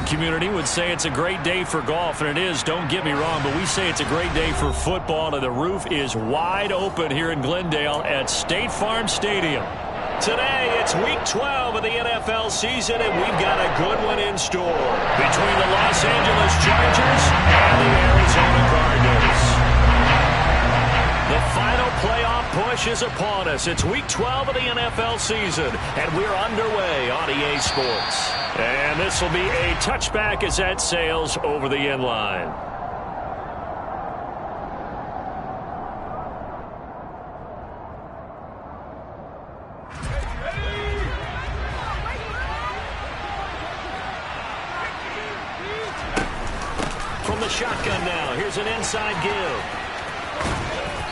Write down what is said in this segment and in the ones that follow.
community would say it's a great day for golf, and it is, don't get me wrong, but we say it's a great day for football, and the roof is wide open here in Glendale at State Farm Stadium. Today, it's Week 12 of the NFL season, and we've got a good one in store between the Los Angeles Chargers and the Arizona Cardinals. The final playoff push is upon us. It's Week 12 of the NFL season, and we're underway on EA Sports. And this will be a touchback as that sails over the end line. From the shotgun now, here's an inside give.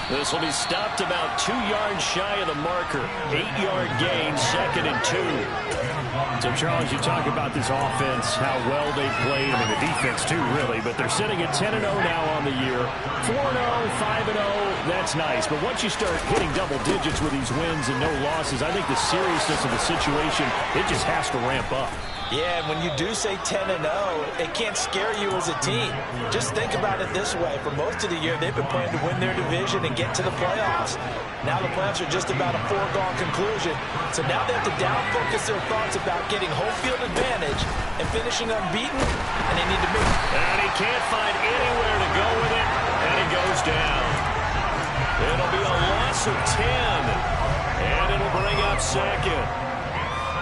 This will be stopped about 2 yards shy of the marker. 8-yard gain, 2nd and 2. So, Charles, you talk about this offense, how well they played. I mean, the defense, too, really. But they're sitting at 10-0 now on the year. 4-0, 5-0, that's nice. But once you start hitting double digits with these wins and no losses, I think the seriousness of the situation, it just has to ramp up. Yeah, and when you do say 10-0, it can't scare you as a team. Just think about it this way. For most of the year, they've been playing to win their division and get to the playoffs. Now the playoffs are just about a foregone conclusion. So now they have to down-focus their thoughts about getting home field advantage and finishing unbeaten, and they need to make... And he can't find anywhere to go with it, and he goes down. It'll be a loss of 10, and it'll bring up 2nd.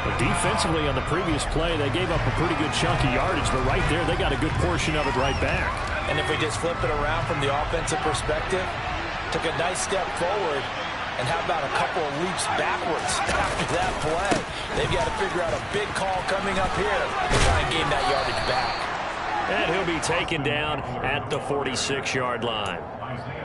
But defensively on the previous play, they gave up a pretty good chunk of yardage, but right there, they got a good portion of it right back. And if we just flip it around from the offensive perspective, took a nice step forward, and how about a couple of leaps backwards after that play? They've got to figure out a big call coming up here to try and gain that yardage back. And he'll be taken down at the 46-yard line.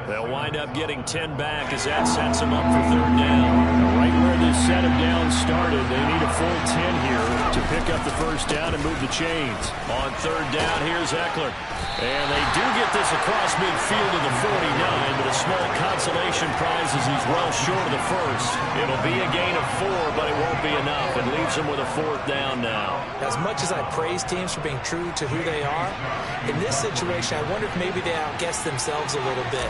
They'll wind up getting 10 back as that sets them up for 3rd down. Right where this set of down started, they need a full 10 here to pick up the 1st down and move the chains. On 3rd down, here's Eckler. And they do get this across midfield to the 49, but a small consolation prize as he's well short of the 1st. It'll be a gain of 4, but it won't be enough. It leaves them with a 4th down now. As much as I praise teams for being true to who they are, in this situation, I wonder if maybe they outguessed themselves a little bit.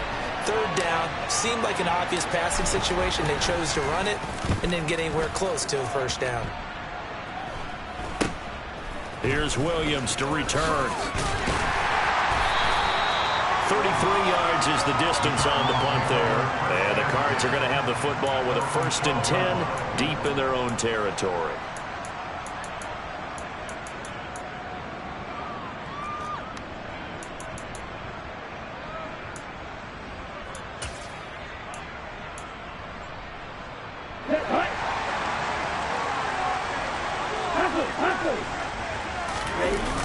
3rd down seemed like an obvious passing situation. They chose to run it and didn't get anywhere close to a 1st down. Here's Williams to return. 33 yards is the distance on the punt there. And the Cards are going to have the football with a 1st and 10 deep in their own territory.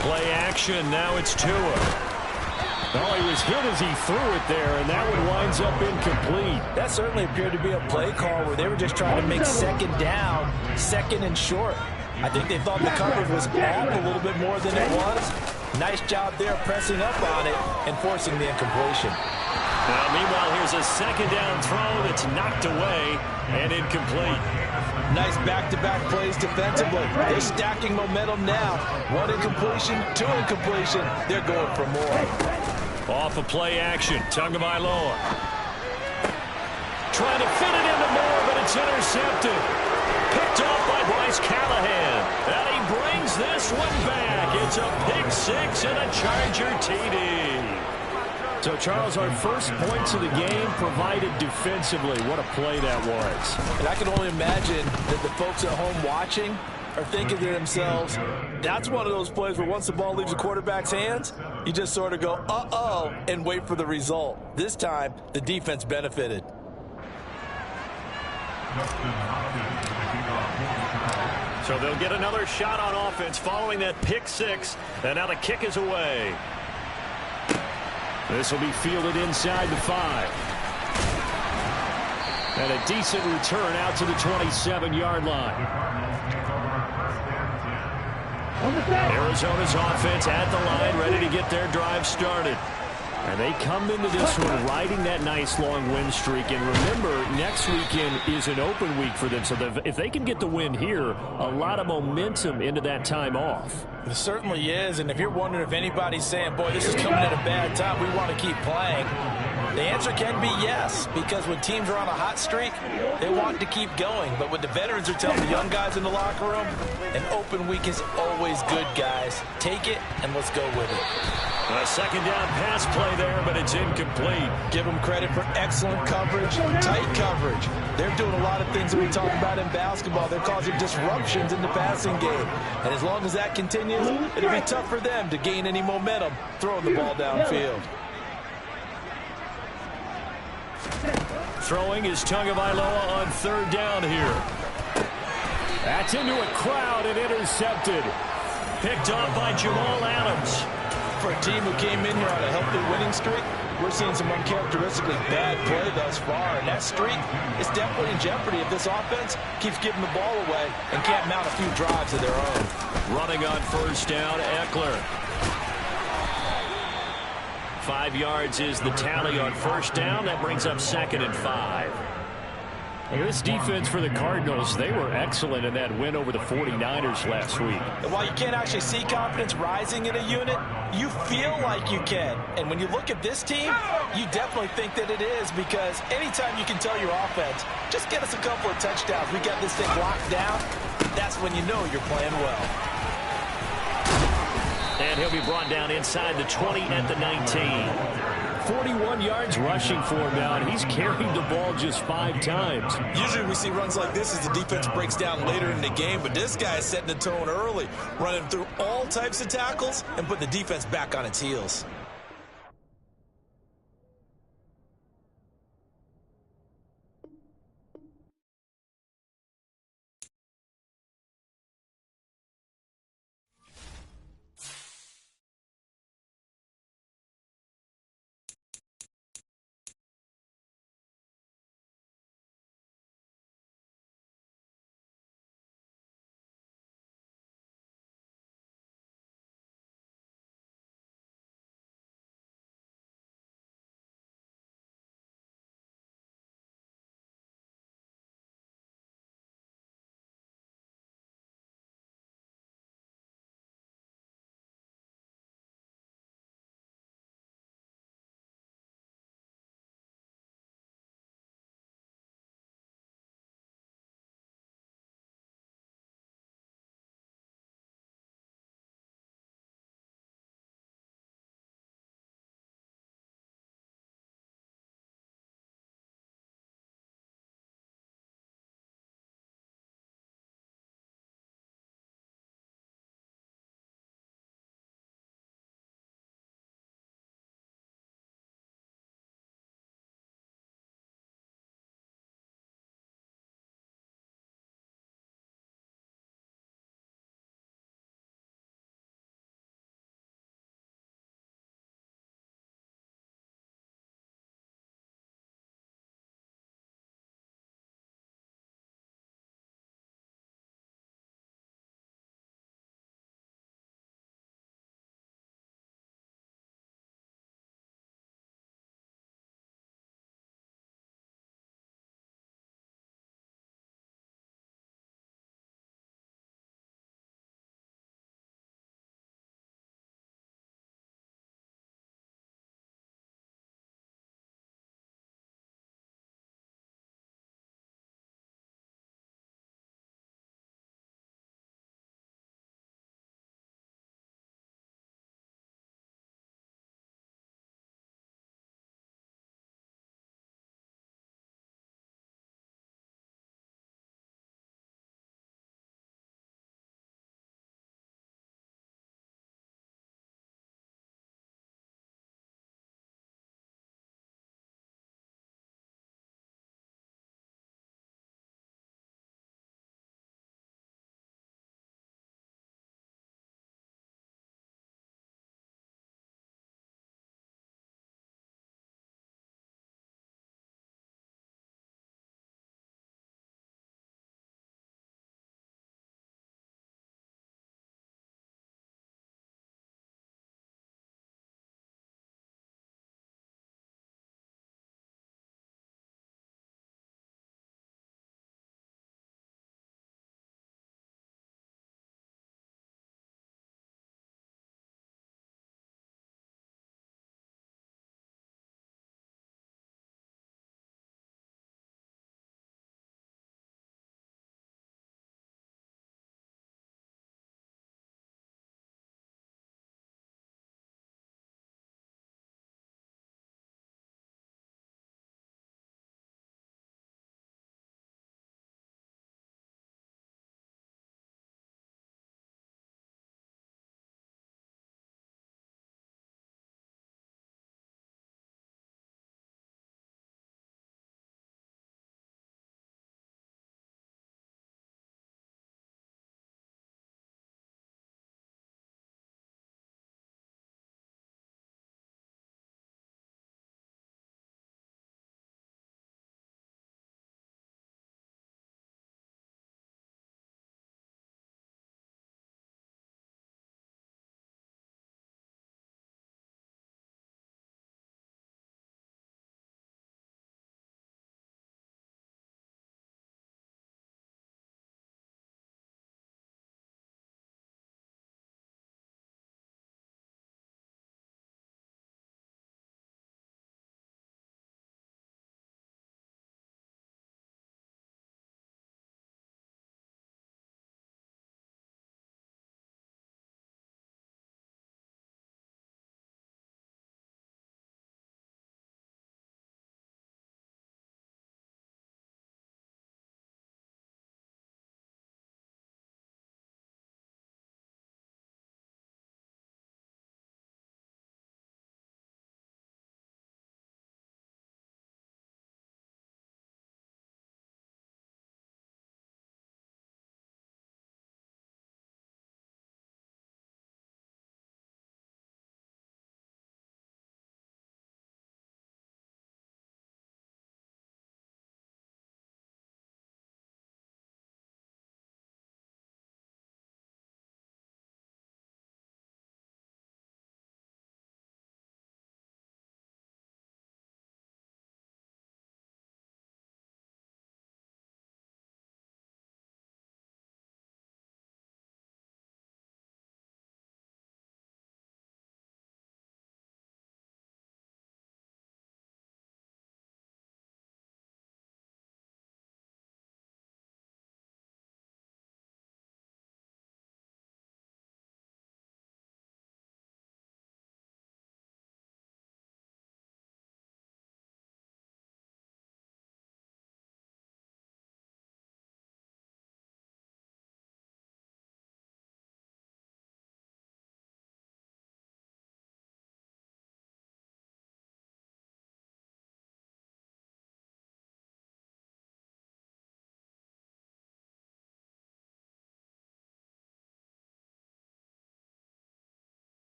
Play action, now it's Tua. Oh, he was hit as he threw it there, and that one winds up incomplete. That certainly appeared to be a play call where they were just trying to make 2nd down, 2nd and short. I think they thought the coverage was off a little bit more than it was. Nice job there pressing up on it and forcing the incompletion. Now, meanwhile, here's a 2nd down throw that's knocked away and incomplete. Nice back-to-back plays defensively. They're stacking momentum now. 1 incompletion, 2 incompletion. They're going for more. Off of play action, Tagovailoa. Trying to fit it into Moore, but it's intercepted. Picked off by Bryce Callahan. And he brings this one back. It's a pick 6 and a Charger TD. So, Charles, our first points of the game provided defensively. What a play that was. And I can only imagine that the folks at home watching are thinking to themselves, that's one of those plays where once the ball leaves the quarterback's hands, you just sort of go, uh-oh, and wait for the result. This time, the defense benefited. So they'll get another shot on offense following that pick 6. And now the kick is away. This will be fielded inside the 5. And a decent return out to the 27-yard line. Arizona's offense at the line, ready to get their drive started. And they come into this one riding that nice long win streak. And remember, next weekend is an open week for them. So if they can get the win here, a lot of momentum into that time off. It certainly is. And if you're wondering if anybody's saying, boy, this is coming at a bad time, we want to keep playing, the answer can be yes, because when teams are on a hot streak, they want to keep going. But what the veterans are telling the young guys in the locker room, an open week is always good, guys. Take it, and let's go with it. A second down pass play there, but it's incomplete. Give them credit for excellent coverage, tight coverage. They're doing a lot of things that we talk about in basketball. They're causing disruptions in the passing game. And as long as that continues, it'll be tough for them to gain any momentum throwing the ball downfield. Throwing is Tagovailoa on third down here. That's into a crowd and intercepted. Picked off by Jamal Adams. For a team who came in here on a healthy winning streak, we're seeing some uncharacteristically bad play thus far. And that streak is definitely in jeopardy if this offense keeps giving the ball away and can't mount a few drives of their own. Running on first down, Eckler. 5 yards is the tally on first down. That brings up 2nd and 5. And this defense for the Cardinals, they were excellent in that win over the 49ers last week. And while you can't actually see confidence rising in a unit, you feel like you can. And when you look at this team, you definitely think that it is, because anytime you can tell your offense, just get us a couple of touchdowns, we got this thing locked down, that's when you know you're playing well. And he'll be brought down inside the 20 at the 19. 41 yards rushing for him now, and he's carried the ball just 5 times. Usually we see runs like this as the defense breaks down later in the game, but this guy is setting the tone early, running through all types of tackles and putting the defense back on its heels.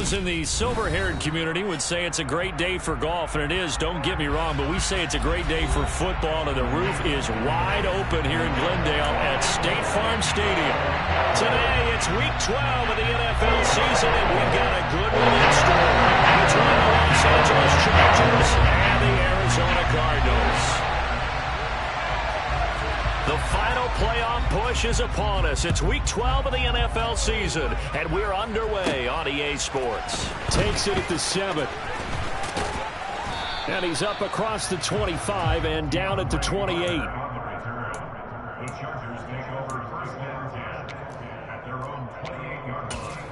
Those in the silver-haired community would say it's a great day for golf, and it is, don't get me wrong, but we say it's a great day for football, and the roof is wide open here in Glendale at State Farm Stadium. Today, it's Week 12 of the NFL season, and we've got a good one in store between the Los Angeles Chargers and the Arizona Cardinals. The final playoff push is upon us. It's Week 12 of the NFL season, and we're underway on EA Sports. Takes it at the 7. And he's up across the 25 and down at the 28. The Chargers take over first and 10 at their own 28-yard line.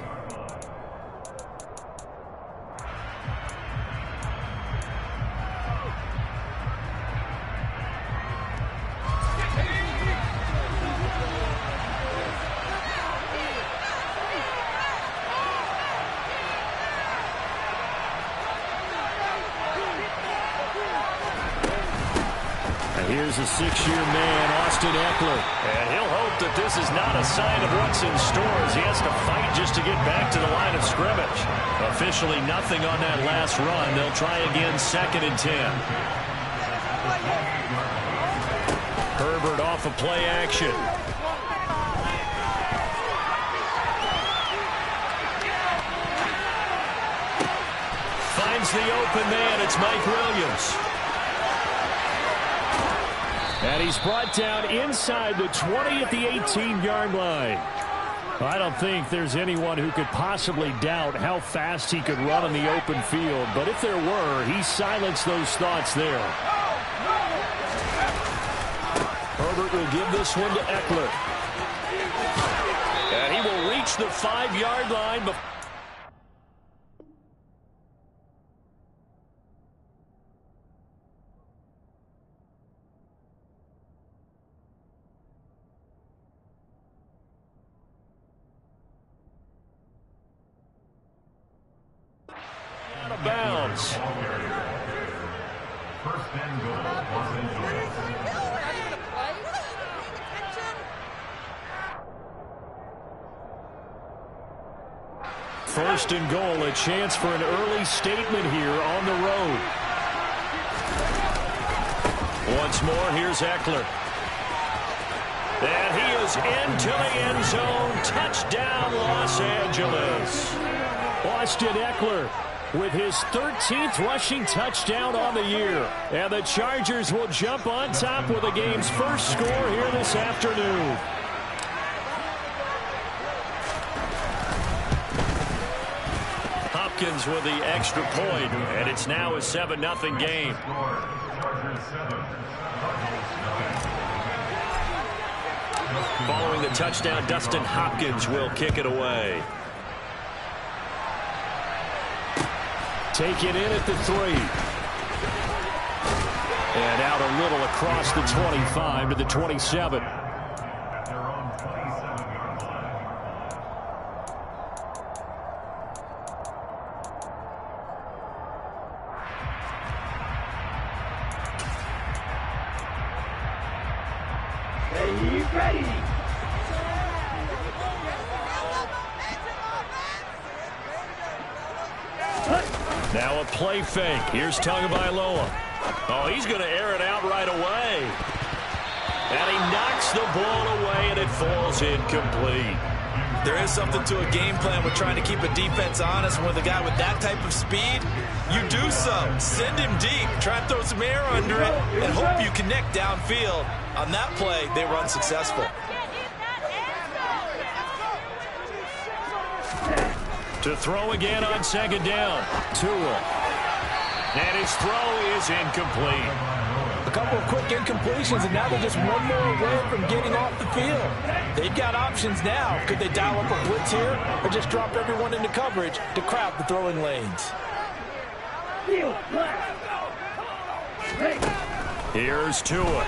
Here's a 6-year man, Austin Eckler. And he'll hope that this is not a sign of what's in store as he has to fight just to get back to the line of scrimmage. Officially nothing on that last run. They'll try again 2nd and 10. Herbert off of play action. Finds the open man. It's Mike Williams. And he's brought down inside the 20 at the 18-yard line. I don't think there's anyone who could possibly doubt how fast he could run in the open field. But if there were, he silenced those thoughts there. Herbert will give this one to Eckler. And he will reach the 5-yard line before. Bounds. First and goal, Los Angeles. First and goal, a chance for an early statement here on the road. Once more, here's Eckler. And he is into the end zone. Touchdown, Los Angeles. Austin Eckler with his 13th rushing touchdown on the year. And the Chargers will jump on top with the game's first score here this afternoon. Hopkins with the extra point, and it's now a 7-0 game. Following the touchdown, Dustin Hopkins will kick it away. Take it in at the 3. And out a little across the 25 to the 27. At their own 27-yard line. Now a play fake. Here's Tagovailoa. Oh, he's going to air it out right away. And he knocks the ball away, and it falls incomplete. There is something to a game plan with trying to keep a defense honest. With a guy with that type of speed, you do so. Send him deep. Try and throw some air under it and hope you connect downfield. On that play, they run successful. To throw again on 2nd down. Tua. And his throw is incomplete. A couple of quick incompletions, and now they're just one more away from getting off the field. They've got options now. Could they dial up a blitz here or just drop everyone into coverage to crowd the throwing lanes? Here's Tua.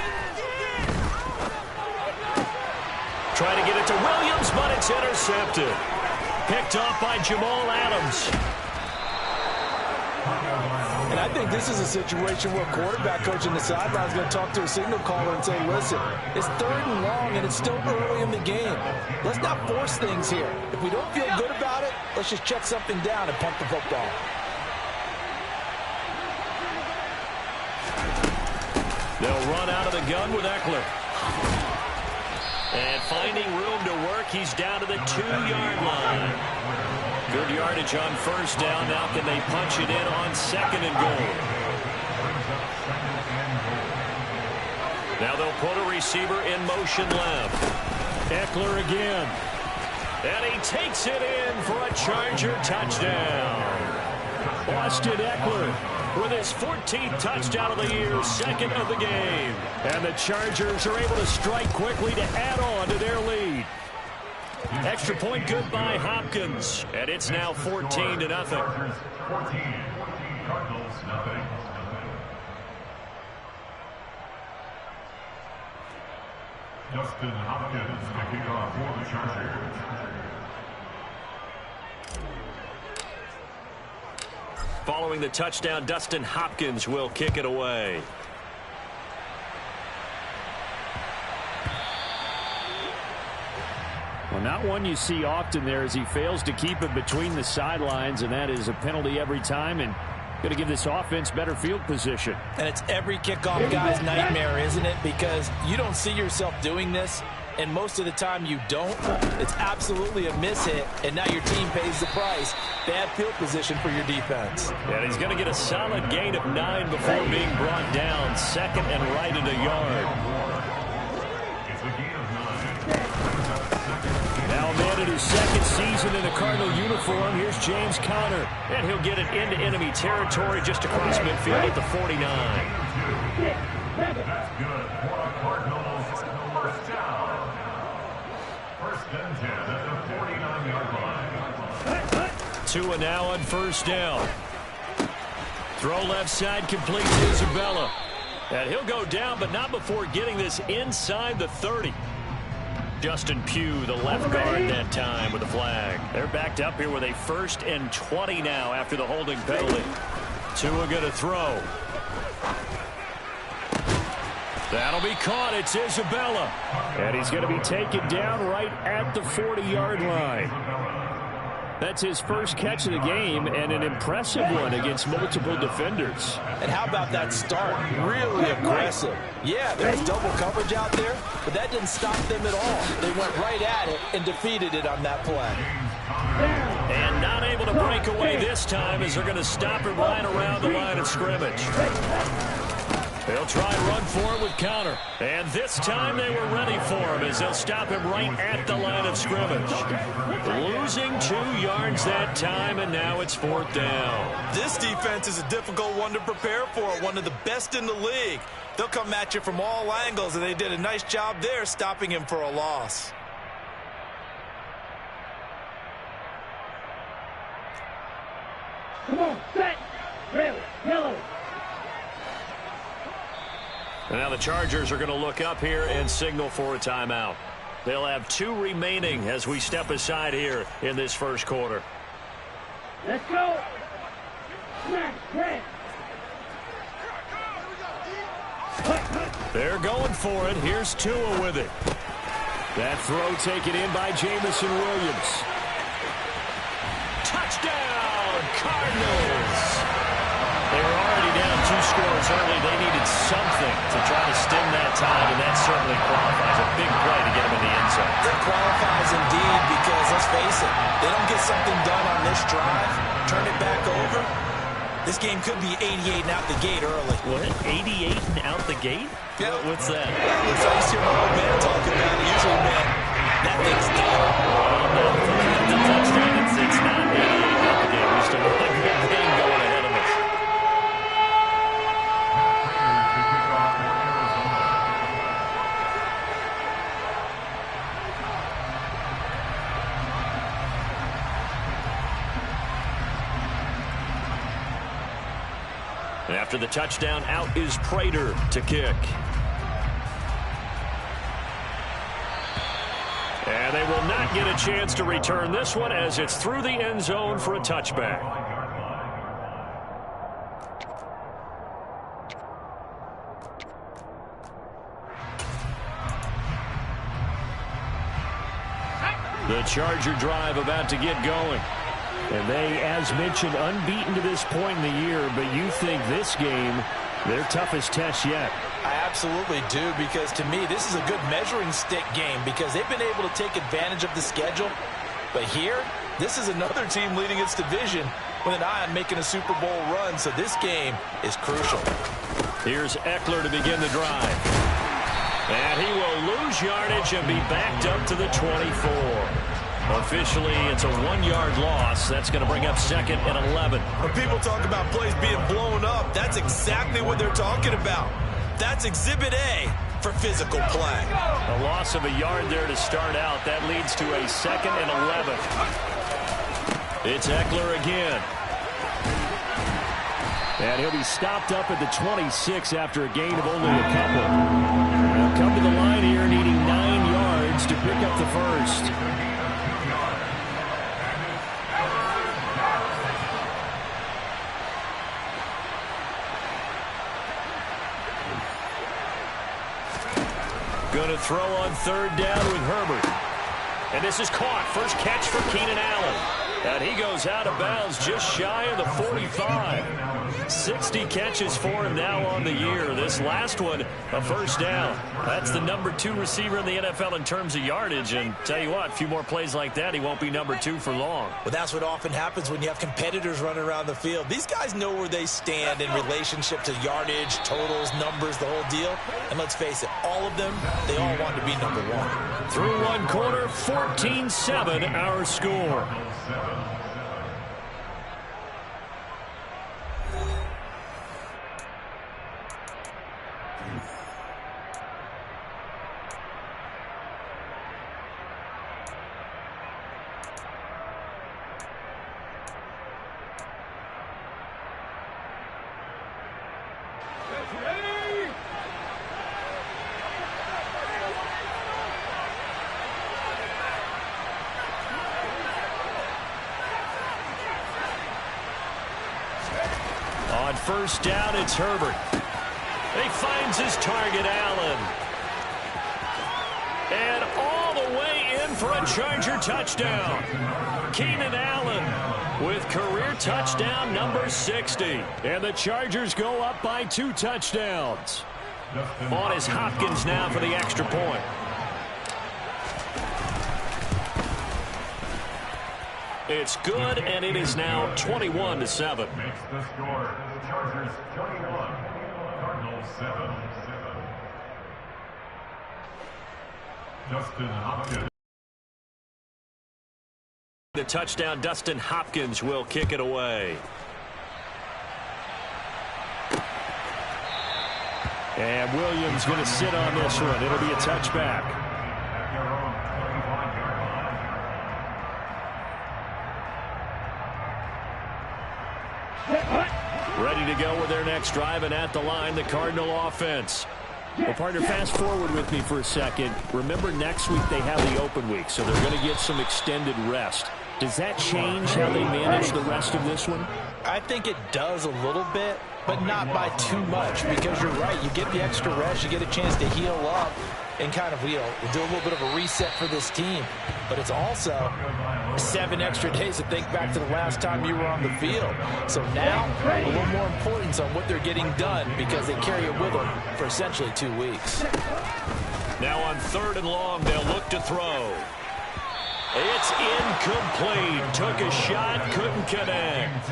Trying to get it to Williams, but it's intercepted. Picked off by Jamal Adams. And I think this is a situation where quarterback coach in the sideline is going to talk to a signal caller and say, listen, it's 3rd and long and it's still early in the game. Let's not force things here. If we don't feel good about it, let's just check something down and punt the football. They'll run out of the gun with Eckler. And finding room to work, he's down to the 2-yard line. Good yardage on 1st down. Now can they punch it in on 2nd and goal? Now they'll put a receiver in motion left. Eckler again. And he takes it in for a Charger touchdown. Austin Eckler with his 14th touchdown of the year, 2nd of the game. And the Chargers are able to strike quickly to add on to their lead. Extra point good by Hopkins. And it's now 14-0. Chargers 14, Cardinals nothing. Dustin Hopkins kicking off for the Chargers. Following the touchdown, Dustin Hopkins will kick it away. Well, not one you see often there as he fails to keep it between the sidelines, and that is a penalty every time, and going to give this offense better field position. And it's every kickoff guy's nightmare, isn't it? Because you don't see yourself doing this, and most of the time you don't. It's absolutely a mishit, and now your team pays the price. Bad field position for your defense. And he's going to get a solid gain of 9 before being brought down. 2nd and right at a yard. It's a gain of 9. Now a man in his 2nd season in a Cardinal uniform. Here's James Conner. And he'll get it into enemy territory just across midfield at the 49. That's good for a Cardinals 1st down. 1st and 10 at the 49-yard line. Tua now on 1st down. Throw left side complete to Isabella. And he'll go down, but not before getting this inside the 30. Justin Pugh, the left guard that time with the flag. They're backed up here with a 1st and 20 now after the holding penalty. Tua going to throw. That'll be caught. It's Isabella. And he's going to be taken down right at the 40-yard line. That's his first catch of the game, and an impressive one against multiple defenders. And how about that start? Really aggressive. Yeah, there's double coverage out there, but that didn't stop them at all. They went right at it and defeated it on that play. And not able to break away this time as they're going to stop it right around the line of scrimmage. They'll try and run for it with Conner. And this time they were ready for him as they'll stop him right at the line of scrimmage. Losing 2 yards that time, and now it's 4th down. This defense is a difficult one to prepare for, one of the best in the league. They'll come at you from all angles, and they did a nice job there stopping him for a loss. Come on, set, red, yellow. And now the Chargers are going to look up here and signal for a timeout. They'll have 2 remaining as we step aside here in this 1st quarter. Let's go. Smash, red. They're going for it. Here's Tua with it. That throw taken in by Jamison Williams. Touchdown, Cardinals! They were already down 2 scores early. They needed something to try to stem that tide, and that certainly qualifies. A big play to get them in the end zone. It qualifies indeed because, let's face it, they don't get something done on this drive, turn it back over, this game could be 88 and out the gate early. What? 88 and out the gate? Yeah. What's that? If I used to hear my old man talking about it, usually, man, that thing's done. The touchdown, it's not 88 out the gate. We still have a good game going ahead of us. After the touchdown, out is Prater to kick. And they will not get a chance to return this one as it's through the end zone for a touchback. The Charger drive about to get going. And they, as mentioned, unbeaten to this point in the year, but you think this game, their toughest test yet. I absolutely do, because to me, this is a good measuring stick game because they've been able to take advantage of the schedule. But here, this is another team leading its division with an eye on making a Super Bowl run, so this game is crucial. Here's Eckler to begin the drive. And he will lose yardage and be backed up to the 24. Officially, it's a 1-yard loss. That's going to bring up 2nd and 11. When people talk about plays being blown up, that's exactly what they're talking about. That's Exhibit A for physical play. A loss of a yard there to start out. That leads to a 2nd and 11. It's Eckler again. And he'll be stopped up at the 26 after a gain of only a couple. They'll come to the line here needing 9 yards to pick up the first. Going to throw on 3rd down with Herbert. And this is caught. First catch for Keenan Allen. And he goes out of bounds just shy of the 45. 60 catches for him now on the year. This last one, a first down. That's the number 2 receiver in the NFL in terms of yardage. And tell you what, a few more plays like that, he won't be number 2 for long. Well, that's what often happens when you have competitors running around the field. These guys know where they stand in relationship to yardage, totals, numbers, the whole deal. And let's face it, all of them, they all want to be number 1. Through one quarter, 14-7 our score. On first down, it's Herbert. He finds his target, Allen. And all the way in for a Charger touchdown. Keenan Allen with career touchdown number 60. And the Chargers go up by 2 touchdowns. On is Hopkins now for the extra point. It's good, and it is now 21-7. Makes the score. Chargers 21, Cardinals 7. Dustin Hopkins. The touchdown, Dustin Hopkins will kick it away. And Williams going to sit on this one. It'll be a touchback. Ready to go with their next drive, and at the line, the Cardinal offense. Well, partner, fast forward with me for a second. Remember, next week they have the open week, so they're going to get some extended rest. Does that change how they manage the rest of this one? I think it does a little bit, but not by too much, because you're right. You get the extra rest, you get a chance to heal up and kind of, do a little bit of a reset for this team. But it's also 7 extra days to think back to the last time you were on the field. So now, a little more importance on what they're getting done because they carry it with them for essentially 2 weeks. Now on 3rd and long, they'll look to throw. It's incomplete. Took a shot, couldn't connect.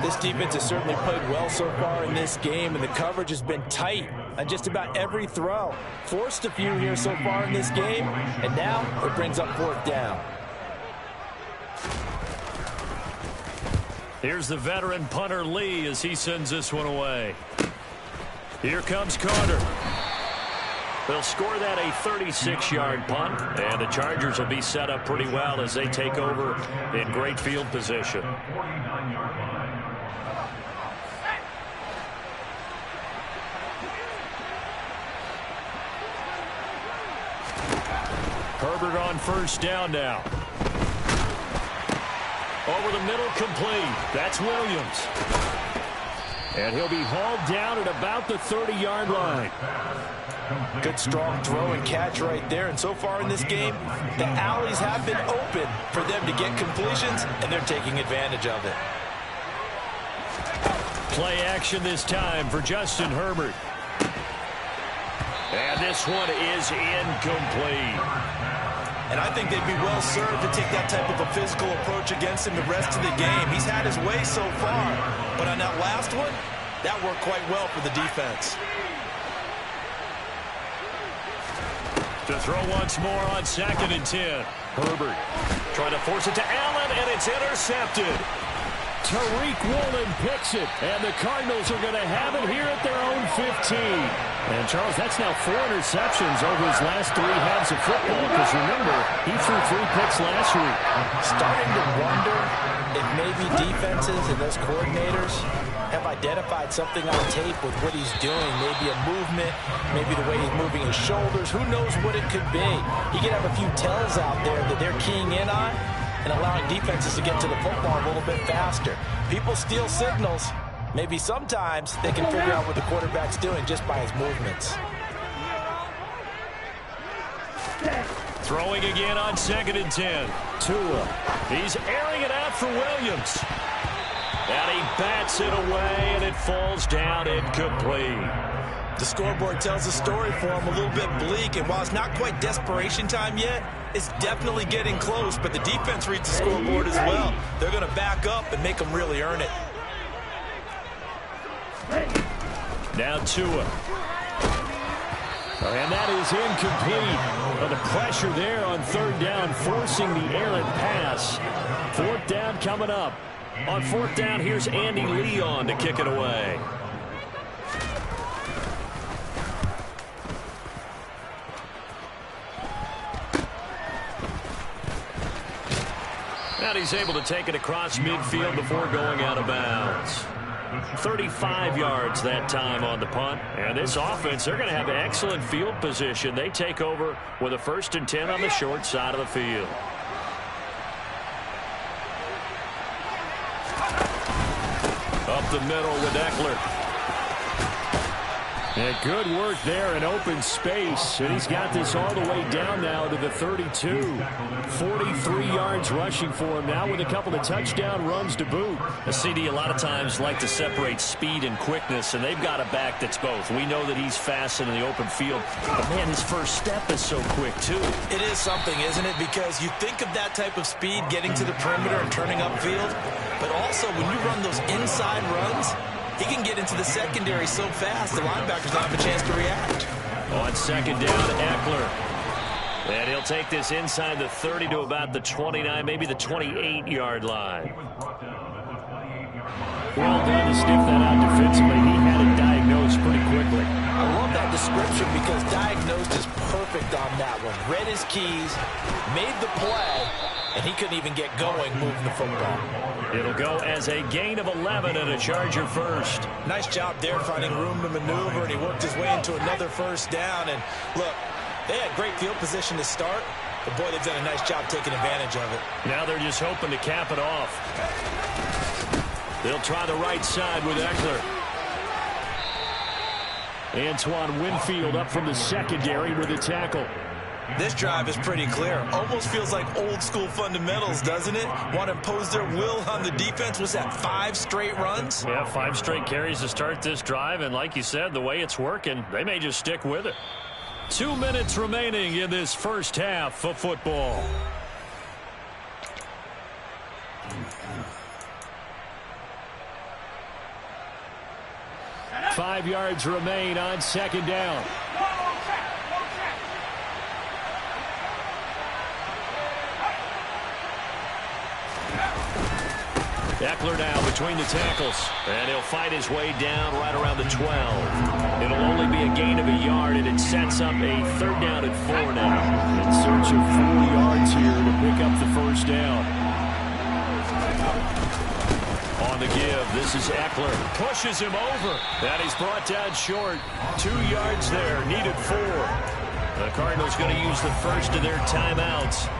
This defense has certainly played well so far in this game, and the coverage has been tight on just about every throw. Forced a few here so far in this game, and now it brings up 4th down. Here's the veteran punter Lee as he sends this one away. Here comes Carter. They'll score that a 36-yard punt, and the Chargers will be set up pretty well as they take over in great field position. Herbert on first down now. Over the middle, complete. That's Williams. And he'll be hauled down at about the 30-yard line. Good strong throw and catch right there. And so far in this game, the alleys have been open for them to get completions, and they're taking advantage of it. Play action this time for Justin Herbert. And this one is incomplete. And I think they'd be well served to take that type of a physical approach against him the rest of the game. He's had his way so far, but on that last one, that worked quite well for the defense. To throw once more on 2nd and 10. Herbert trying to force it to Allen, and it's intercepted. Tariq Woolen picks it, and the Cardinals are going to have it here at their own 15. And, Charles, that's now 4 interceptions over his last 3 halves of football, because, remember, he threw 3 picks last week. Starting to wonder if maybe defenses and those coordinators have identified something on tape with what he's doing. Maybe a movement, maybe the way he's moving his shoulders. Who knows what it could be? He could have a few tells out there that they're keying in on and allowing defenses to get to the football a little bit faster. People steal signals. Maybe sometimes they can figure out what the quarterback's doing just by his movements. Throwing again on 2nd and 10. Tua. He's airing it out for Williams. And he bats it away, and it falls down incomplete. The scoreboard tells a story for him, a little bit bleak, and while it's not quite desperation time yet, it's definitely getting close, but the defense reads the scoreboard as well. They're going to back up and make them really earn it. Now Tua. And that is incomplete. But the pressure there on 3rd down, forcing the errant pass. 4th down coming up. On 4th down, here's Andy Leon to kick it away. And he's able to take it across midfield before going out of bounds. 35 yards that time on the punt. And this offense, they're going to have excellent field position. They take over with a 1st and 10 on the short side of the field. Up the middle with Eckler. And good work there in open space. And he's got this all the way down now to the 32. 43 yards rushing for him now with a couple of touchdown runs to boot. A CD a lot of times like to separate speed and quickness, and they've got a back that's both. We know that he's fast in the open field. But, man, his first step is so quick, too. It is something, isn't it? Because you think of that type of speed getting to the perimeter and turning upfield, but also when you run those inside runs, he can get into the secondary so fast, the linebackers don't have a chance to react. On 2nd down, Eckler. And he'll take this inside the 30 to about the 29, maybe the 28-yard line. Well done to sniff that out defensively. He had it diagnosed pretty quickly. I love that description because diagnosed is perfect on that one. Read his keys, made the play, and he couldn't even get going moving the football. It'll go as a gain of 11 and a Charger first. Nice job there finding room to maneuver, and he worked his way into another 1st down. And look, they had great field position to start, but boy, they've done a nice job taking advantage of it. Now they're just hoping to cap it off. They'll try the right side with Eckler. Antoine Winfield up from the secondary with a tackle. This drive is pretty clear. Almost feels like old school fundamentals, doesn't it? Want to impose their will on the defense. Was that 5 straight runs? Yeah, 5 straight carries to start this drive. And like you said, the way it's working, they may just stick with it. 2 minutes remaining in this first half of football. Five yards remain on 2nd down. Eckler now between the tackles, and he'll fight his way down right around the 12. It'll only be a gain of a yard, and it sets up a 3rd down and 4 now. In search of 4 yards here to pick up the 1st down. On the give, this is Eckler. Pushes him over, and he's brought down short. 2 yards there, needed 4. The Cardinals going to use the first of their timeouts.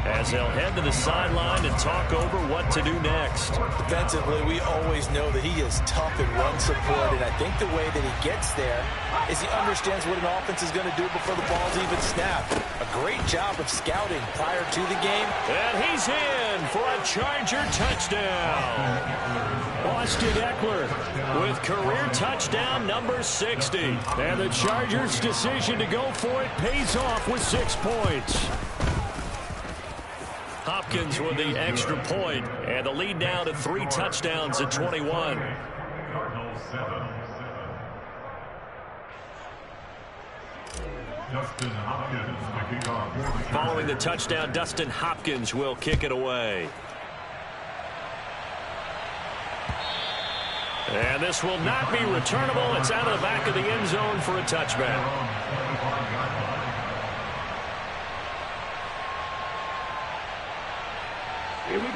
as they'll head to the sideline and talk over what to do next. Defensively, we always know that he is tough in run support, and I think the way that he gets there is he understands what an offense is going to do before the ball's even snapped. A great job of scouting prior to the game. And he's in for a Charger touchdown. Austin Ekeler with career touchdown number 60. And the Chargers' decision to go for it pays off with 6 points. Hopkins with the extra point, and the lead now to 3 touchdowns at 21. Cardinals 7. Dustin Hopkins to kick off for the Chargers. Following the touchdown, Dustin Hopkins will kick it away. And this will not be returnable. It's out of the back of the end zone for a touchback.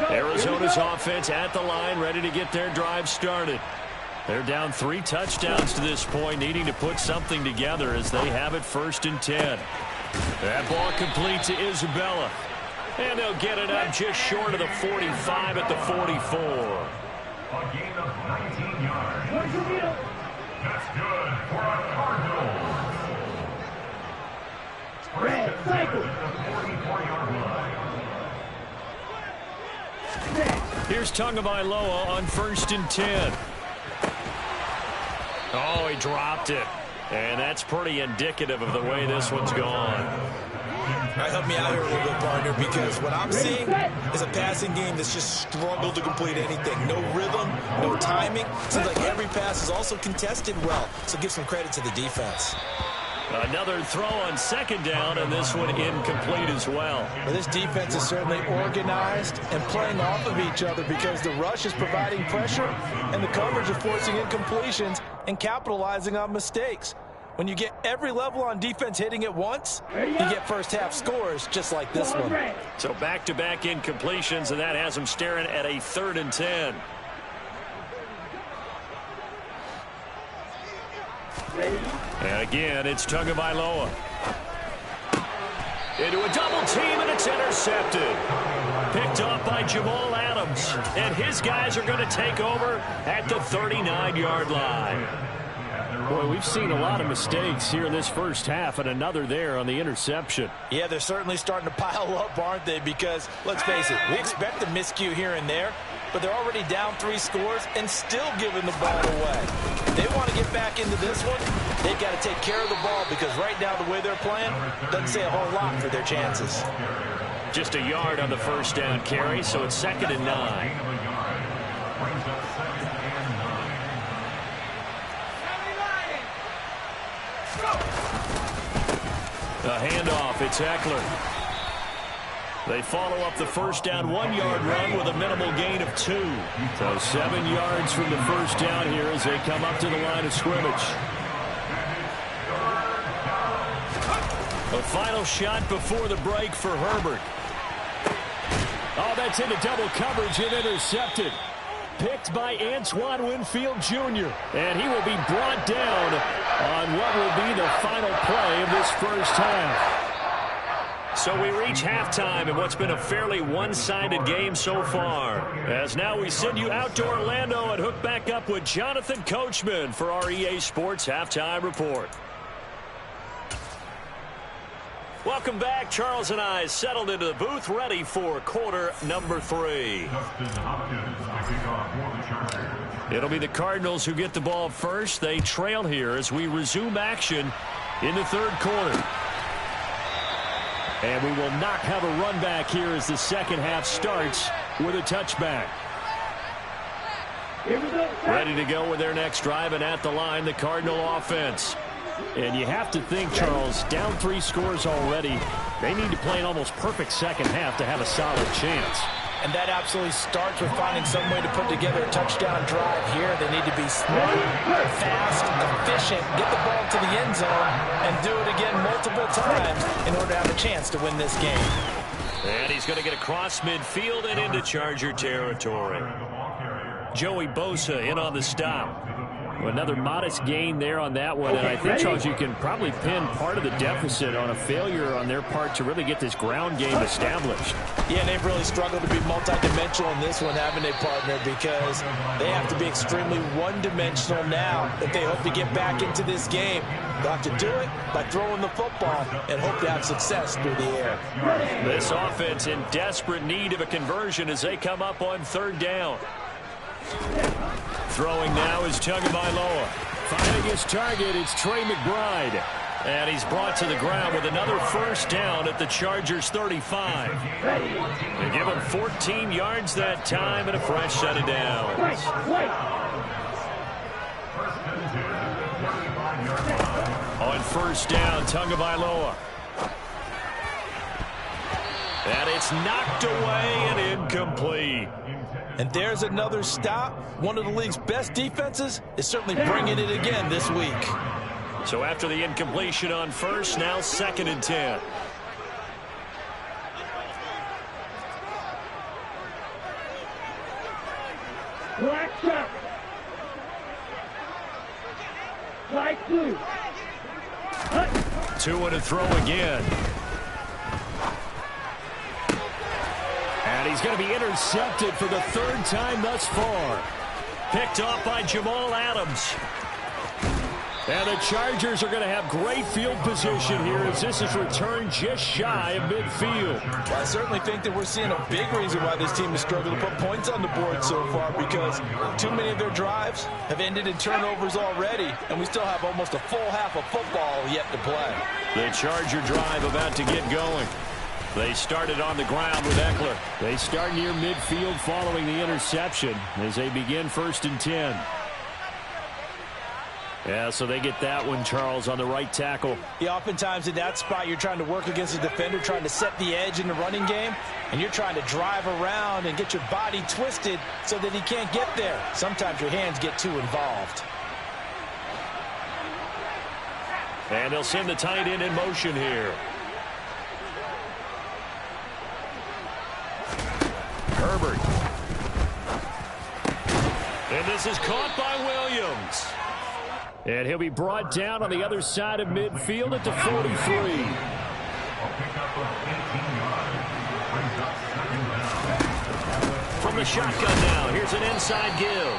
Arizona's offense at the line, ready to get their drive started. They're down 3 touchdowns to this point, needing to put something together as they have it 1st and 10. That ball complete to Isabella. And they'll get it up just short of the 45 at the 44. A gain of 19 yards. That's good for a Cardinals. Red cycle. At the 44-yard line. Here's Tagovailoa on 1st and 10. Oh, he dropped it. And that's pretty indicative of the way this one's gone. All right, help me out here a little bit, partner, because what I'm seeing is a passing game that's just struggled to complete anything. No rhythm, no timing. Seems like every pass is also contested well, so give some credit to the defense. Another throw on 2nd down, and this one incomplete as well. Well, this defense is certainly organized and playing off of each other because the rush is providing pressure and the coverage is forcing incompletions and capitalizing on mistakes. When you get every level on defense hitting at once, you get first-half scores just like this one. So back-to-back incompletions, and that has them staring at a 3rd and 10. And again, it's Tagovailoa. Into a double team, and it's intercepted. Picked off by Jamal Adams. And his guys are going to take over at the 39-yard line. Boy, we've seen a lot of mistakes here in this first half, and another there on the interception. Yeah, they're certainly starting to pile up, aren't they? Because, let's face it, we expect a miscue here and there, but they're already down 3 scores and still giving the ball away. If they want to get back into this one, they've got to take care of the ball because right now the way they're playing doesn't say a whole lot for their chances. Just a yard on the 1st down carry, so it's 2nd and 9. A handoff, it's Ekeler. They follow up the 1st down 1-yard run with a minimal gain of 2. So 7 yards from the 1st down here as they come up to the line of scrimmage. A final shot before the break for Herbert. Oh, that's into double coverage and intercepted. Picked by Antoine Winfield Jr. And he will be brought down on what will be the final play of this first half. So we reach halftime in what's been a fairly one-sided game so far. As now we send you out to Orlando and hook back up with Jonathan Coachman for our EA Sports Halftime Report. Welcome back. Charles and I settled into the booth, ready for quarter number 3. It'll be the Cardinals who get the ball first. They trail here as we resume action in the 3rd quarter. And we will not have a run back here as the 2nd half starts with a touchback. Ready to go with their next drive, and at the line, the Cardinal offense. And you have to think, Charles, down 3 scores already. They need to play an almost perfect 2nd half to have a solid chance. And that absolutely starts with finding some way to put together a touchdown drive here. They need to be smart, fast, efficient, get the ball to the end zone, and do it again multiple times in order to have a chance to win this game. And he's going to get across midfield and into Charger territory. Joey Bosa in on the stop. Another modest gain there on that one, and I think, Charles, you can probably pin part of the deficit on a failure on their part to really get this ground game established. Yeah, they've really struggled to be multidimensional in this one, haven't they, partner? Because they have to be extremely one-dimensional now if they hope to get back into this game. They'll have to do it by throwing the football and hope to have success through the air. This offense in desperate need of a conversion as they come up on 3rd down. Throwing now is Tagovailoa. Finding his target, it's Trey McBride. And he's brought to the ground with another 1st down at the Chargers' 35. They give him 14 yards that time and a fresh set of downs. On 1st down, Tagovailoa. And it's knocked away and incomplete. And there's another stop. One of the league's best defenses is certainly bringing it again this week. So after the incompletion on 1st, now 2nd and 10. Black shot. Light blue. 2 and a throw again. And he's going to be intercepted for the 3rd time thus far. Picked off by Jamal Adams. And the Chargers are going to have great field position here as this is returned just shy of midfield. Well, I certainly think that we're seeing a big reason why this team has struggled to put points on the board so far, because too many of their drives have ended in turnovers already, and we still have almost a full half of football yet to play. The Charger drive about to get going. They started on the ground with Eckler. They start near midfield following the interception as they begin 1st and 10. Yeah, so they get that one, Charles, on the right tackle. Yeah, oftentimes in that spot, you're trying to work against a defender, trying to set the edge in the running game, and you're trying to drive around and get your body twisted so that he can't get there. Sometimes your hands get too involved. And they'll send the tight end in motion here. Herbert. And this is caught by Williams. And he'll be brought down on the other side of midfield at the 43. From the shotgun now, here's an inside give.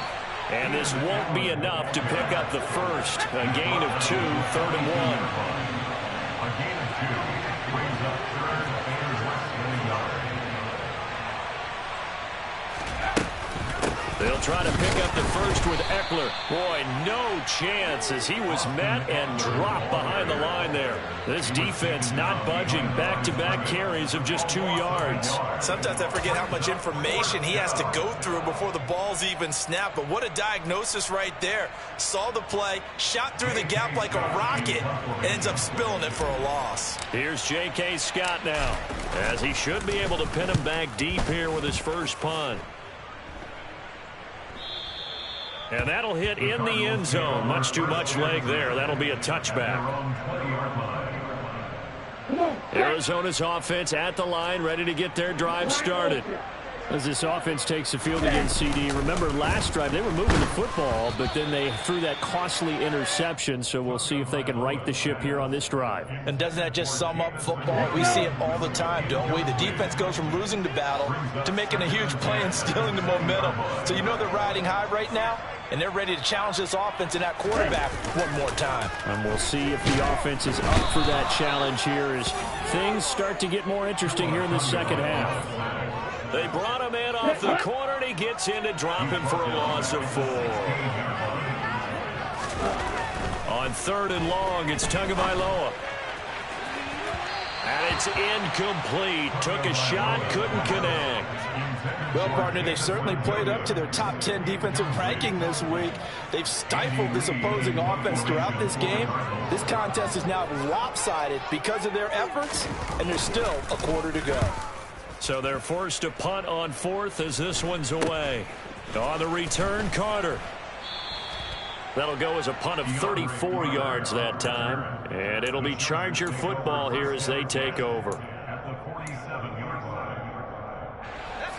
And this won't be enough to pick up the 1st. A gain of 2, 3rd and 1. A gain of 2 brings up 3rd and less than a yard. They'll try to pick up the 1st with Eckler. Boy, no chance as he was met and dropped behind the line there. This defense not budging. Back-to-back carries of just 2 yards. Sometimes I forget how much information he has to go through before the ball's even snapped. But what a diagnosis right there. Saw the play, shot through the gap like a rocket, ends up spilling it for a loss. Here's J.K. Scott now, as he should be able to pin him back deep here with his 1st punt. And that'll hit in the end zone. Much too much leg there. That'll be a touchback. Arizona's offense at the line, ready to get their drive started. As this offense takes the field against CD, remember last drive they were moving the football, but then they threw that costly interception, so we'll see if they can right the ship here on this drive. And doesn't that just sum up football? We see it all the time, don't we? The defense goes from losing the battle to making a huge play and stealing the momentum. So you know they're riding high right now, and they're ready to challenge this offense and that quarterback one more time. And we'll see if the offense is up for that challenge here as things start to get more interesting here in the 2nd half. They brought him in off the corner, and he gets in to drop him for a loss of 4. On 3rd and long, it's Tagovailoa. And it's incomplete. Took a shot, couldn't connect. Well, partner, they certainly played up to their top 10 defensive ranking this week. They've stifled this opposing offense throughout this game. This contest is now lopsided because of their efforts, and there's still a quarter to go. So they're forced to punt on 4th as this one's away. On the return, Carter. That'll go as a punt of 34 yards that time. And it'll be Charger football here as they take over.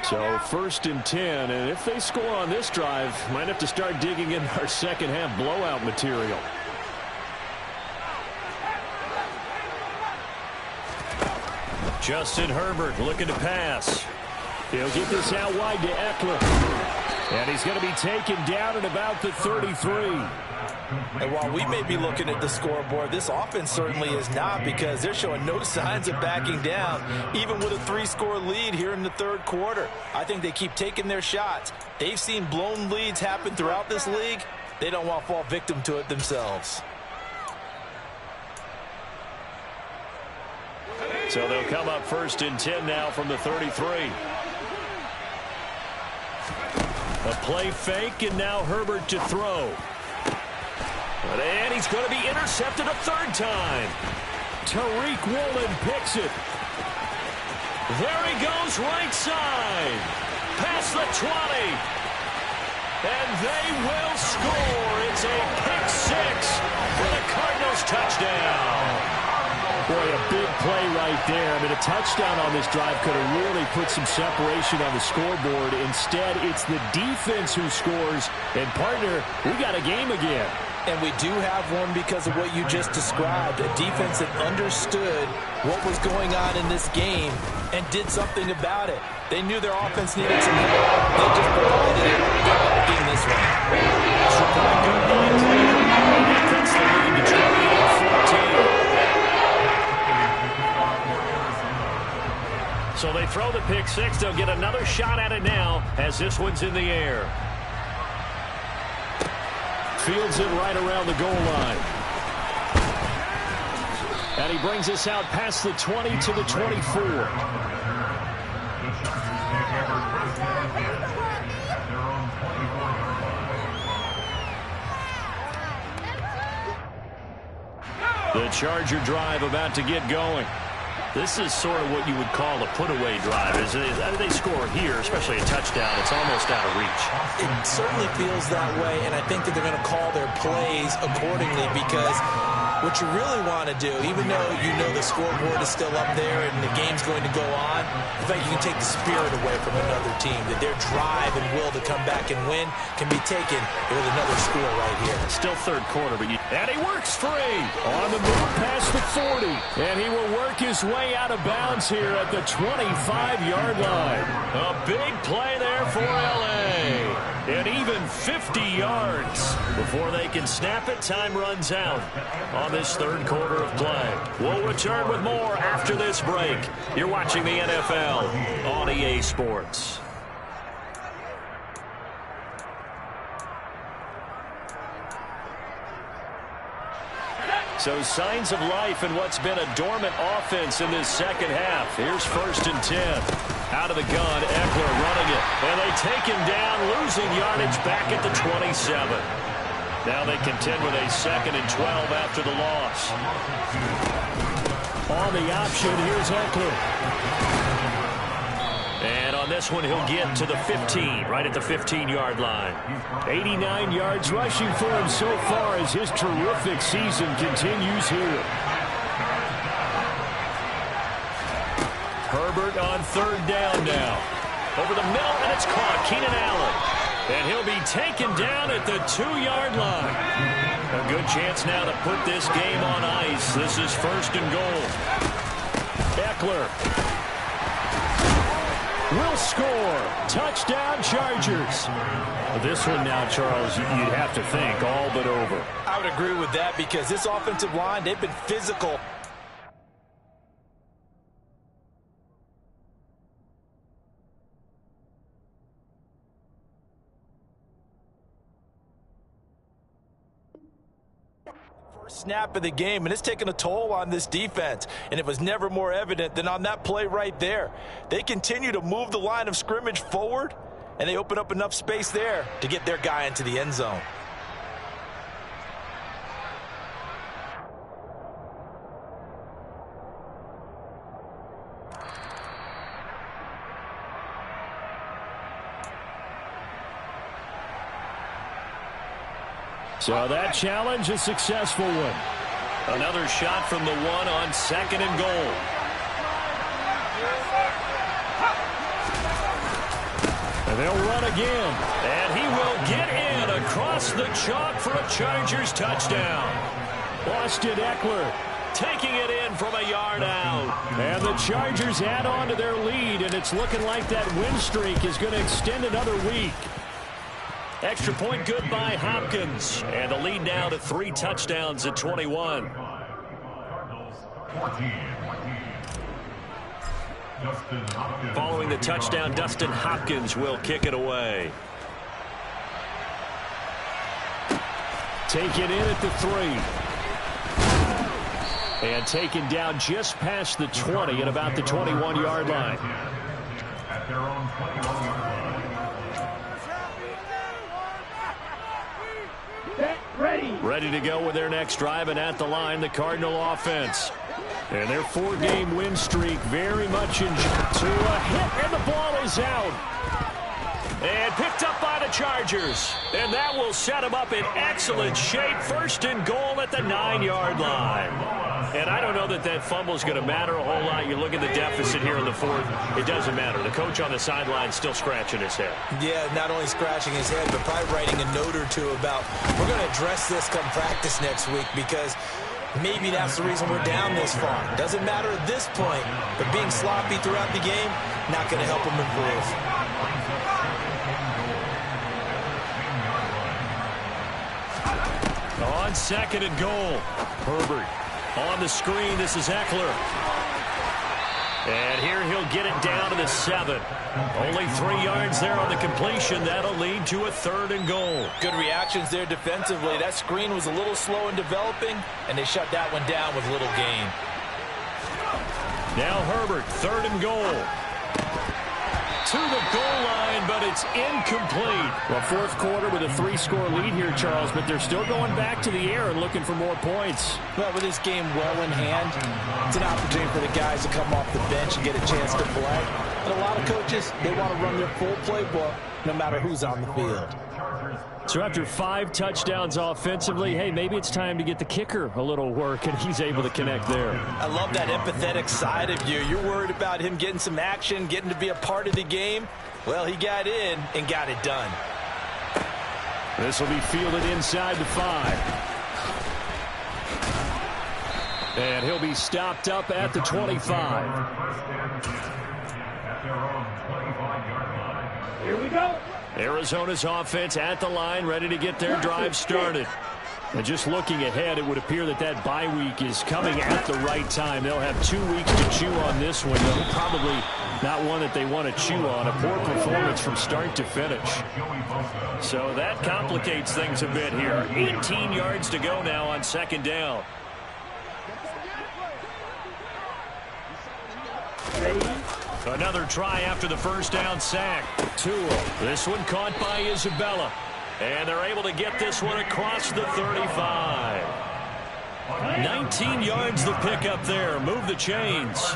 So 1st and 10, and if they score on this drive, might have to start digging in our second half blowout material. Justin Herbert looking to pass. He'll get this out wide to Eckler. And he's going to be taken down at about the 33. And while we may be looking at the scoreboard, this offense certainly is not, because they're showing no signs of backing down, even with a 3-score lead here in the 3rd quarter. I think they keep taking their shots. They've seen blown leads happen throughout this league. They don't want to fall victim to it themselves. So they'll come up 1st and 10 now from the 33. A play fake, and now Herbert to throw. And he's going to be intercepted a 3rd time. Tariq Woolen picks it. There he goes, right side. Past the 20. And they will score. It's a pick 6 for the Cardinals touchdown. Boy, a big play right there. I mean, a touchdown on this drive could have really put some separation on the scoreboard. Instead, it's the defense who scores. And, partner, we got a game again. And we do have one because of what you just described, a defense that understood what was going on in this game and did something about it. They knew their offense needed some help. They just provided it. They're backing this one. Supply good line play. That cuts the lead to 28-14. So they throw the pick 6. They'll get another shot at it now as this one's in the air. Fields it right around the goal line. And he brings us out past the 20 to the 24. The Charger drive about to get going. This is sort of what you would call a put-away drive. As they score here, especially a touchdown, it's almost out of reach. It certainly feels that way, and I think that they're going to call their plays accordingly, because what you really want to do, even though you know the scoreboard is still up there and the game's going to go on, in fact, you can take the spirit away from another team, that their drive and will to come back and win can be taken with another score right here. Still 3rd quarter, but and he works free on the move past the 40, and he will work his way out of bounds here at the 25-yard line. A big play there for L.A. And even 50 yards before they can snap it. Time runs out on this 3rd quarter of play. We'll return with more after this break. You're watching the NFL on EA Sports. So signs of life in what's been a dormant offense in this second half. Here's 1st and 10. Out of the gun, Eckler running it. And they take him down, losing yardage back at the 27. Now they contend with a 2nd and 12 after the loss. On the option, here's Eckler. And on this one, he'll get to the 15, right at the 15-yard line. 89 yards rushing for him so far as his terrific season continues here. Herbert on 3rd down now. Over the middle, and it's caught. Keenan Allen. And he'll be taken down at the 2-yard line. A good chance now to put this game on ice. This is 1st and goal. Eckler will score. Touchdown, Chargers. This one now, Charles, you'd have to think all but over. I would agree with that, because this offensive line, they've been physical. First snap of the game, and it's taken a toll on this defense, and it was never more evident than on that play right there. They continue to move the line of scrimmage forward, and they open up enough space there to get their guy into the end zone. So that challenge, a successful one. Another shot from the 1 on 2nd and goal. And they'll run again. And he will get in across the chalk for a Chargers touchdown. Austin Ekeler taking it in from a yard out. And the Chargers add on to their lead, and it's looking like that win streak is going to extend another week. Extra point good by Hopkins. And the lead now to 3 touchdowns at 21. Following the touchdown, Dustin Hopkins will kick it away. Take it in at the 3. And taken down just past the 20 at about the 21-yard line. At their own 21-yard line. Ready to go with their next drive, and at the line, the Cardinal offense. And their 4-game win streak very much to a hit, and the ball is out. And picked up by the Chargers. And that will set them up in excellent shape. First and goal at the 9-yard line. And I don't know that that fumble is going to matter a whole lot. You look at the deficit here in the 4th. It doesn't matter. The coach on the sideline still scratching his head. Yeah, not only scratching his head, but probably writing a note or two about, we're going to address this come practice next week, because maybe that's the reason we're down this far. Doesn't matter at this point, but being sloppy throughout the game, not going to help him improve. On 2nd and goal, Herbert on the screen. This is Ekeler. And here he'll get it down to the 7. Only 3 yards there on the completion. That'll lead to a 3rd and goal. Good reactions there defensively. That screen was a little slow in developing, and they shut that one down with little gain. Now Herbert, 3rd and goal. To the goal line, but it's incomplete. Well, 4th quarter with a 3-score lead here, Charles, but they're still going back to the air and looking for more points. Well, with this game well in hand, it's an opportunity for the guys to come off the bench and get a chance to play. And a lot of coaches, they want to run their full playbook no matter who's on the field. So after 5 touchdowns offensively, hey, maybe it's time to get the kicker a little work, and he's able to connect there. I love that empathetic side of you. You're worried about him getting some action, getting to be a part of the game. Well, he got in and got it done. This will be fielded inside the 5. And he'll be stopped up at the 25. Here we go. Arizona's offense at the line, ready to get their drive started. And just looking ahead, it would appear that that bye week is coming at the right time. They'll have 2 weeks to chew on this one, though probably not one that they want to chew on. A poor performance from start to finish. So that complicates things a bit here. 18 yards to go now on 2nd down. Another try after the 1st down sack. Tua. This one caught by Isabella. And they're able to get this one across the 35. 19 yards the pickup there. Move the chains.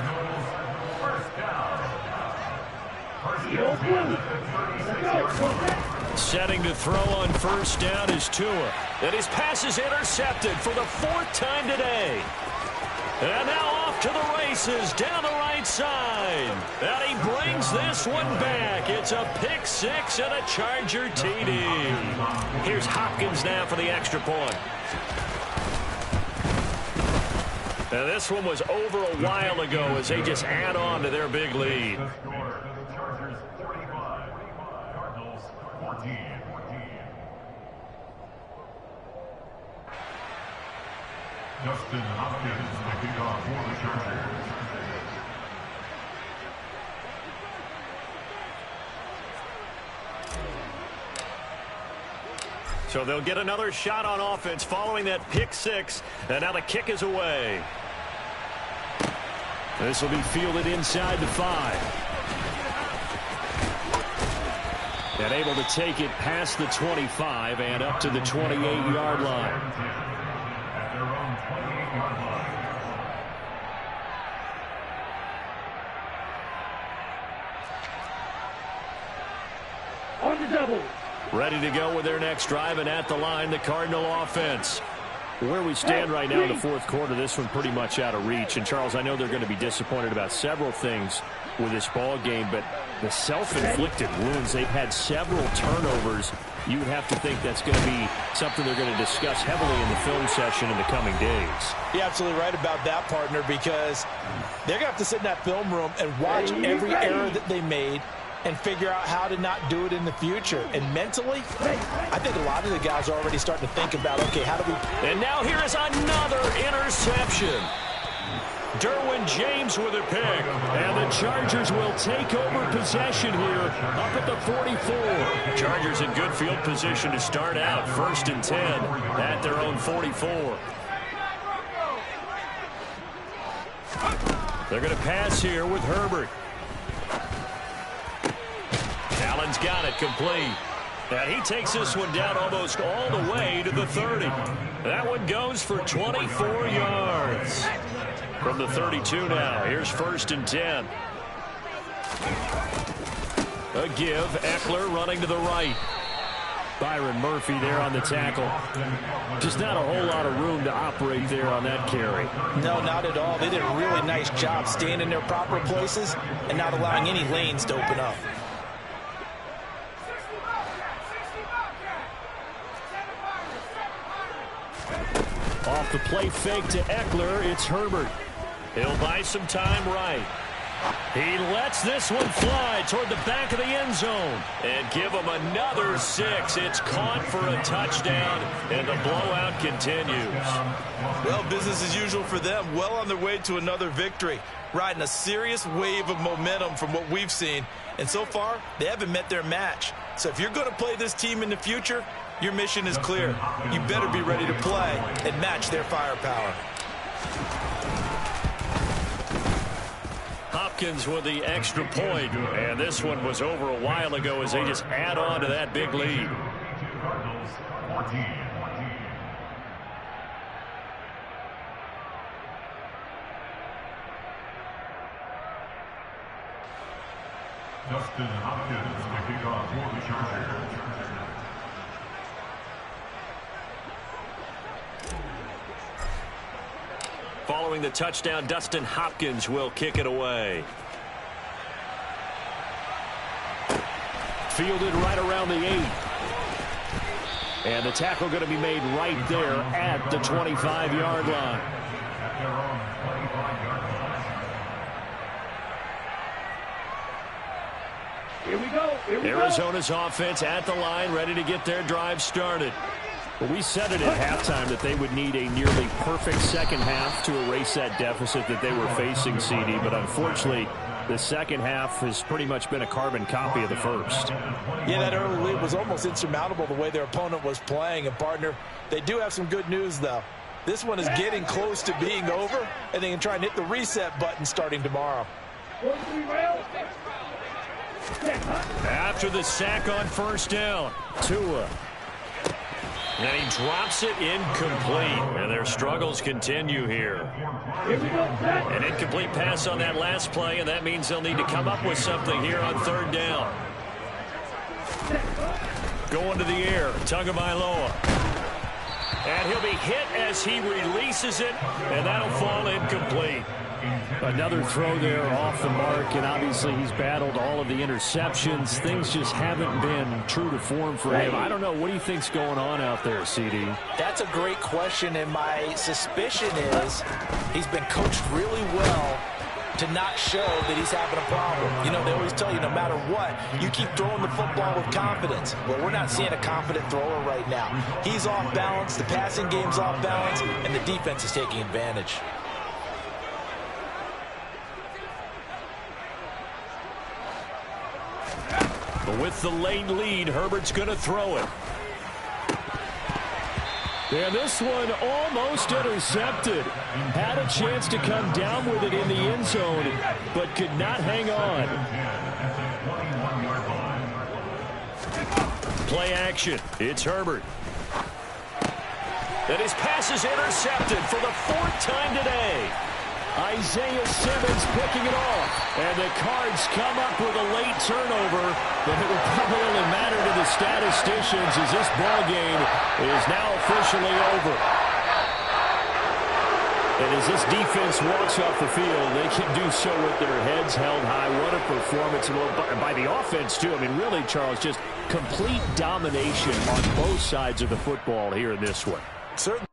Setting to throw on 1st down is Tua. And his pass is intercepted for the 4th time today. And now off to the races down the right side. And he brings this one back. It's a pick 6 and a Charger TD. Here's Hopkins now for the extra point. Now this one was over a while ago as they just add on to their big lead. Chargers 35, Cardinals 14. Dustin Hopkins, the kickoff for the Chargers. So they'll get another shot on offense following that pick 6. And now the kick is away. This will be fielded inside the 5. And able to take it past the 25 and up to the 28-yard line. At their own 28-yard line. On the double. Ready to go with their next drive, and at the line, the Cardinal offense. Where we stand right now in the fourth quarter, this one pretty much out of reach. And, Charles, I know they're going to be disappointed about several things with this ball game, but the self-inflicted wounds, they've had several turnovers. You would have to think that's going to be something they're going to discuss heavily in the film session in the coming days. You're absolutely right about that, partner, because they're going to have to sit in that film room and watch every error that they made and figure out how to not do it in the future. And mentally, I think a lot of the guys are already starting to think about, okay, how do we... And now here is another interception. Derwin James with a pick. And the Chargers will take over possession here up at the 44. Chargers in good field position to start out. 1st and 10 at their own 44. They're going to pass here with Herbert. Allen's got it complete. And he takes this one down almost all the way to the 30. That one goes for 24 yards. From the 32 now. Here's 1st and 10. A give. Eckler running to the right. Byron Murphy there on the tackle. Just not a whole lot of room to operate there on that carry. No, not at all. They did a really nice job staying in their proper places and not allowing any lanes to open up. Off the play fake to Eckler, it's Herbert. He'll buy some time right. He lets this one fly toward the back of the end zone. And give him another 6. It's caught for a touchdown, and the blowout continues. Well, business as usual for them. Well on their way to another victory. Riding a serious wave of momentum from what we've seen. And so far, they haven't met their match. So if you're going to play this team in the future, your mission is clear. You better be ready to play and match their firepower. Hopkins with the extra point. And this one was over a while ago as they just add on to that big lead. Cardinals 14. Dustin Hopkins to kick off for the Chargers. Following the touchdown, Dustin Hopkins will kick it away. Fielded right around the 8. And the tackle going to be made right there at the 25-yard line. At their own 25-yard line. Here we go. Here we Arizona's offense at the line, ready to get their drive started. Well, we said it at halftime that they would need a nearly perfect second half to erase that deficit that they were facing, CD. But unfortunately, the second half has pretty much been a carbon copy of the first. Yeah, that early lead was almost insurmountable the way their opponent was playing. And, partner, they do have some good news, though. This one is getting close to being over, and they can try and hit the reset button starting tomorrow. After the sack on 1st down, Tua. And he drops it incomplete. And their struggles continue here. An incomplete pass on that last play, and that means they'll need to come up with something here on 3rd down. Going to the air, Tagovailoa. And he'll be hit as he releases it, and that'll fall incomplete. Another throw there off the mark, and obviously he's battled all of the interceptions. Things just haven't been true to form for him. I don't know. What do you think's going on out there, CD? That's a great question, and my suspicion is he's been coached really well to not show that he's having a problem. You know, they always tell you no matter what, you keep throwing the football with confidence. Well, we're not seeing a confident thrower right now. He's off balance, the passing game's off balance, and the defense is taking advantage. But with the late lead, Herbert's going to throw it. And this one almost intercepted. Had a chance to come down with it in the end zone, but could not hang on. Play action. It's Herbert. And his pass is intercepted for the 4th time today. Isaiah Simmons picking it off. And the Cards come up with a late turnover, but it will probably only matter to the statisticians as this ball game is now officially over. And as this defense walks off the field, they can do so with their heads held high. What a performance by the offense, too. I mean, really, Charles, just complete domination on both sides of the football here in this one. Certainly.